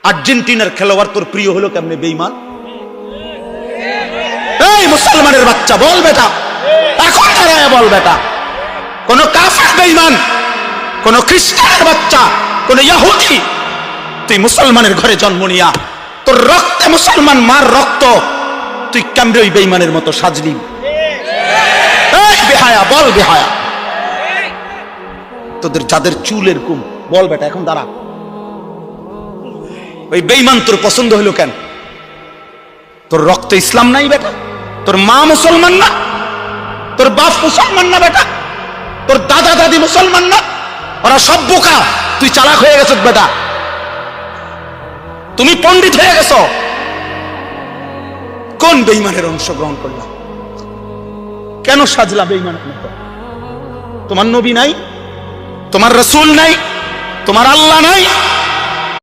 আর্জেন্টিনার খেলোয়াড় তোর প্রিয় হলো কেমনে বেঈমান? এই মুসলমানের বাচ্চা বল বেটা, এখন দাঁড়ায় বল বেটা, কোন কাফের বেঈমান, কোন খ্রিস্টানের বাচ্চা, কোন ইহুদি, তুই মুসলমানের ঘরে জন্ম নিয়া তোর রক্তে মুসলমান মার রক্ত, তুই কেমনে ওই বেঈমানের মতো সাজলি? এই বেহায়া বল বেহায়া, তোদের যাদের চুল এরকম বল বেটা, এখন দাঁড়া। ওই বেঈমান তোর পছন্দ হলো কেন? তোর রক্তে ইসলাম নাই বেটা, তোর মা মুসলমান না, তোর বাপ মুসলমান না বেটা, তোর দাদা দাদি মুসলমান না, ওরা সব বোকা, তুই চালাক হয়ে গেছ বেটা, তুমি পণ্ডিত হয়ে গেছ। কোন বেঈমানের অংশগ্রহণ করলাম? কেন সাজলা বেঈমানের মতো? তোমার নবী নাই, তোমার রাসূল নাই, তোমার আল্লাহ নাই,